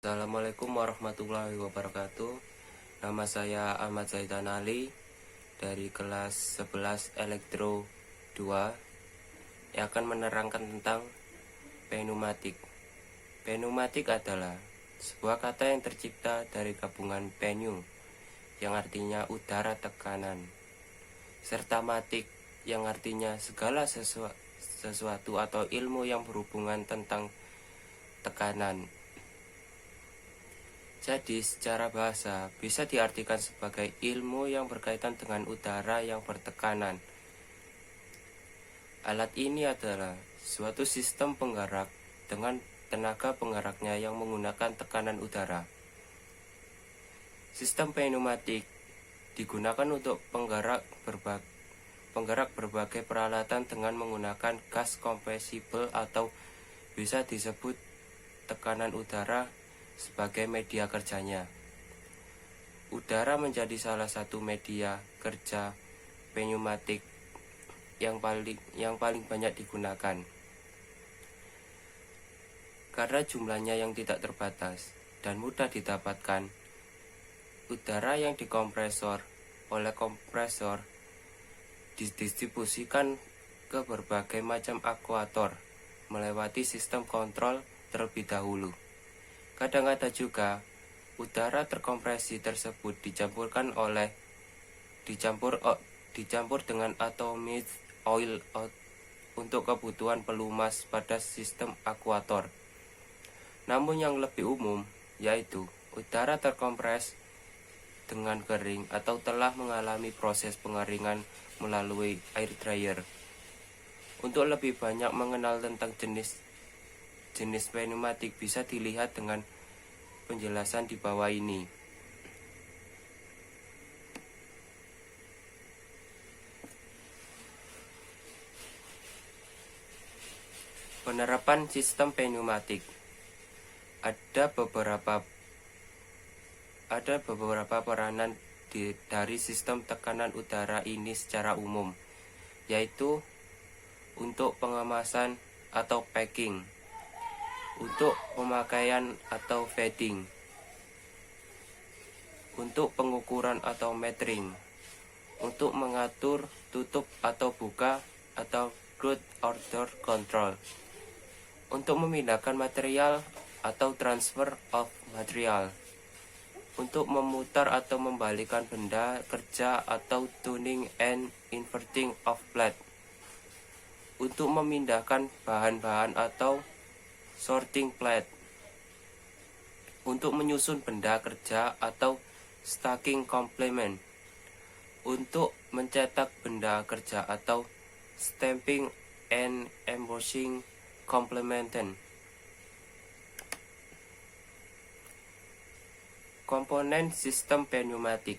Assalamualaikum warahmatullahi wabarakatuh. Nama saya Ahmad Zaidan Ali dari kelas 11 Elektro 2 yang akan menerangkan tentang pneumatik. Pneumatik adalah sebuah kata yang tercipta dari gabungan pneu yang artinya udara tekanan serta matik yang artinya segala sesuatu atau ilmu yang berhubungan tentang tekanan. Jadi secara bahasa bisa diartikan sebagai ilmu yang berkaitan dengan udara yang bertekanan. Alat ini adalah suatu sistem penggerak dengan tenaga penggeraknya yang menggunakan tekanan udara. Sistem pneumatik digunakan untuk penggerak berbagai peralatan dengan menggunakan gas compressible atau bisa disebut tekanan udara sebagai media kerjanya. Udara menjadi salah satu media kerja pneumatik yang paling banyak digunakan karena jumlahnya yang tidak terbatas dan mudah didapatkan. Udara yang dikompresor oleh kompresor didistribusikan ke berbagai macam akuator melewati sistem kontrol terlebih dahulu. Kadang ada juga udara terkompresi tersebut dicampur dengan atomic oil untuk kebutuhan pelumas pada sistem akuator. Namun yang lebih umum yaitu udara terkompres dengan kering atau telah mengalami proses pengeringan melalui air dryer. Untuk lebih banyak mengenal tentang jenis pneumatik bisa dilihat dengan penjelasan di bawah ini. Penerapan sistem pneumatik. Ada beberapa peranan dari sistem tekanan udara ini secara umum, yaitu untuk pengemasan atau packing, untuk pemakaian atau fading, untuk pengukuran atau metering, untuk mengatur tutup atau buka atau good order control, untuk memindahkan material atau transfer of material, untuk memutar atau membalikan benda kerja atau tuning and inverting of plate, untuk memindahkan bahan-bahan atau sorting plate, untuk menyusun benda kerja atau stacking complement, untuk mencetak benda kerja atau stamping and embossing complementation. Komponen sistem pneumatik.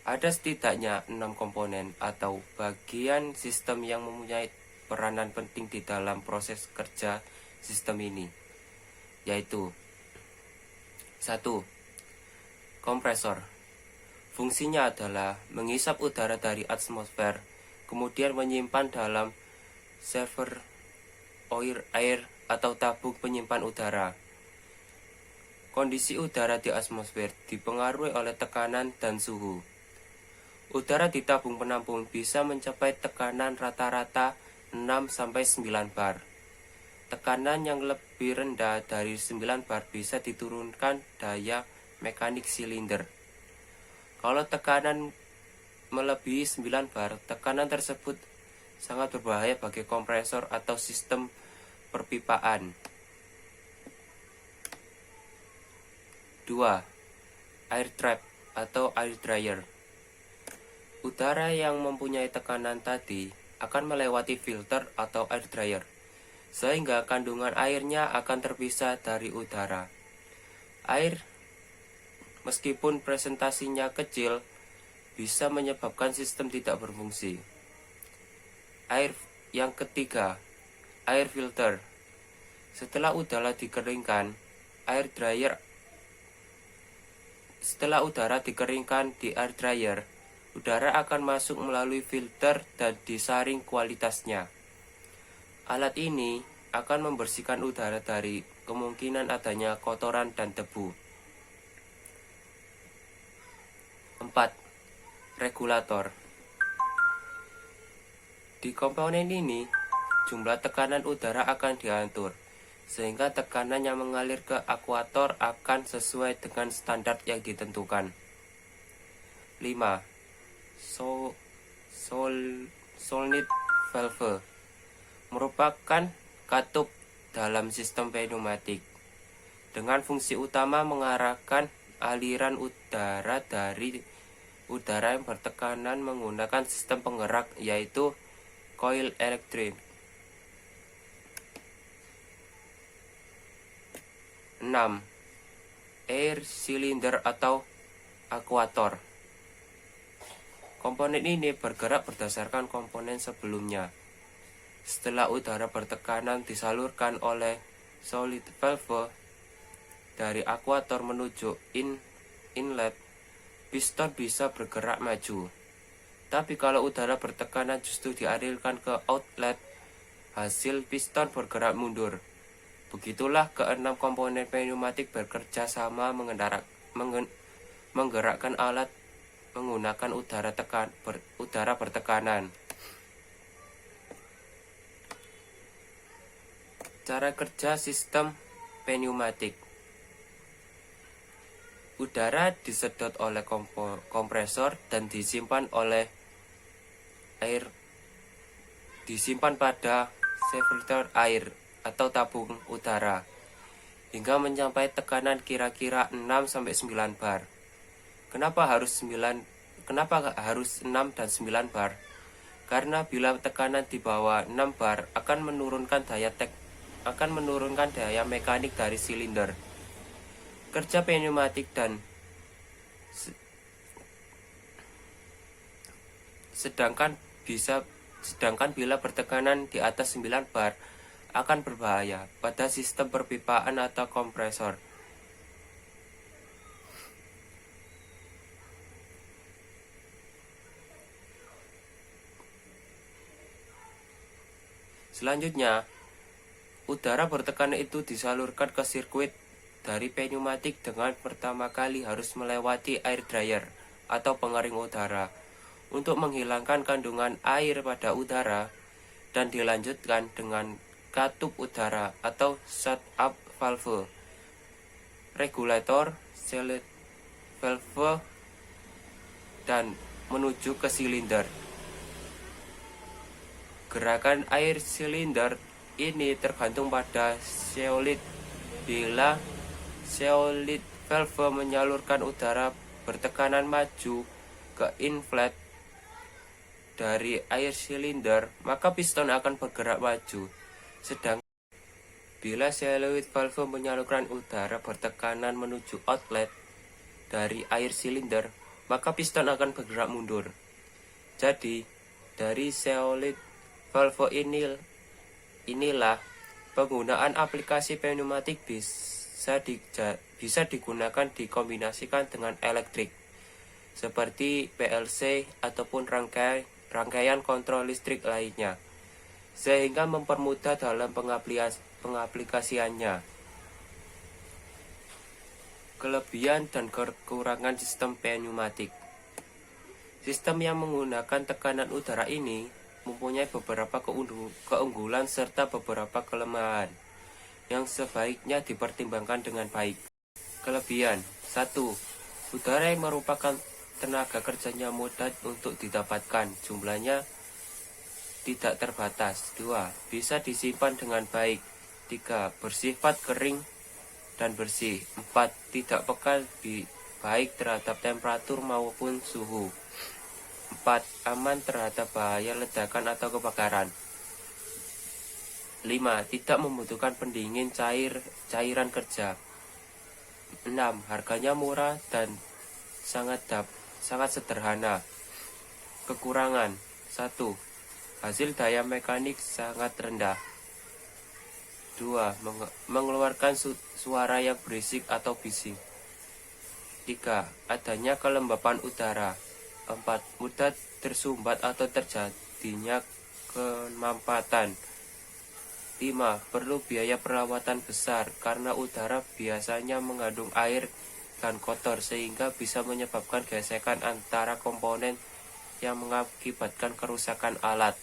Ada setidaknya 6 komponen atau bagian sistem yang mempunyai peranan penting di dalam proses kerja sistem ini, yaitu 1. Kompresor. Fungsinya adalah menghisap udara dari atmosfer, kemudian menyimpan dalam reservoir air atau tabung penyimpan udara. Kondisi udara di atmosfer dipengaruhi oleh tekanan dan suhu. Udara di tabung penampung bisa mencapai tekanan rata-rata 6-9 bar. Tekanan yang lebih rendah dari 9 bar bisa diturunkan daya mekanik silinder. Kalau tekanan melebihi 9 bar, tekanan tersebut sangat berbahaya bagi kompresor atau sistem perpipaan. 2. Air trap atau air dryer. Udara yang mempunyai tekanan tadi akan melewati filter atau air dryer, sehingga kandungan airnya akan terpisah dari udara. Air, meskipun presentasinya kecil, bisa menyebabkan sistem tidak berfungsi. Yang ketiga, air filter. Setelah udara dikeringkan di air dryer, udara akan masuk melalui filter dan disaring kualitasnya. Alat ini akan membersihkan udara dari kemungkinan adanya kotoran dan debu. 4. Regulator. Di komponen ini, jumlah tekanan udara akan diatur, sehingga tekanan yang mengalir ke akuator akan sesuai dengan standar yang ditentukan. 5. Solnit valve merupakan katup dalam sistem pneumatik dengan fungsi utama mengarahkan aliran udara dari udara yang bertekanan menggunakan sistem penggerak, yaitu coil elektrik. 6. Air cylinder atau akuator. Komponen ini bergerak berdasarkan komponen sebelumnya. Setelah udara bertekanan disalurkan oleh solid valve dari akuator menuju inlet, piston bisa bergerak maju. Tapi kalau udara bertekanan justru dialirkan ke outlet, hasil piston bergerak mundur. Begitulah keenam komponen pneumatik bekerja sama menggerakkan alat menggunakan udara bertekanan. Cara kerja sistem pneumatik. Udara disedot oleh kompresor dan disimpan pada separator air atau tabung udara hingga mencapai tekanan kira-kira 6-9 bar. Kenapa harus 6 dan 9 bar? Karena bila tekanan di bawah 6 bar akan menurunkan daya mekanik dari silinder. Kerja pneumatik sedangkan bila bertekanan di atas 9 bar akan berbahaya pada sistem perpipaan atau kompresor. Selanjutnya, udara bertekanan itu disalurkan ke sirkuit dari pneumatik dengan pertama kali harus melewati air dryer atau pengering udara untuk menghilangkan kandungan air pada udara, dan dilanjutkan dengan katup udara atau shut-up valve, regulator, solid valve, dan menuju ke silinder. Gerakan air silinder ini tergantung pada solid. Bila solid valve menyalurkan udara bertekanan maju ke inlet dari air silinder, maka piston akan bergerak maju. Sedangkan bila solid valve menyalurkan udara bertekanan menuju outlet dari air silinder, maka piston akan bergerak mundur. Jadi, dari solid valve inilah penggunaan aplikasi pneumatik bisa digunakan dikombinasikan dengan elektrik, seperti PLC ataupun rangkaian kontrol listrik lainnya, sehingga mempermudah dalam pengaplikasiannya. Kelebihan dan kekurangan sistem pneumatik. Sistem yang menggunakan tekanan udara ini mempunyai beberapa keunggulan serta beberapa kelemahan yang sebaiknya dipertimbangkan dengan baik. Kelebihan: 1. Udara yang merupakan tenaga kerjanya mudah untuk didapatkan, jumlahnya tidak terbatas. 2. Bisa disimpan dengan baik. 3. Bersifat kering dan bersih. 4. Tidak peka baik terhadap temperatur maupun suhu. 4. Aman terhadap bahaya ledakan atau kebakaran. 5. Tidak membutuhkan pendingin cairan kerja. 6. Harganya murah dan sangat sederhana. Kekurangan: 1. Hasil daya mekanik sangat rendah. 2. Mengeluarkan suara yang berisik atau bising. 3. Adanya kelembapan udara. 4. Mudah tersumbat atau terjadinya kemampatan. 5. Perlu biaya perawatan besar karena udara biasanya mengandung air dan kotor sehingga bisa menyebabkan gesekan antara komponen yang mengakibatkan kerusakan alat.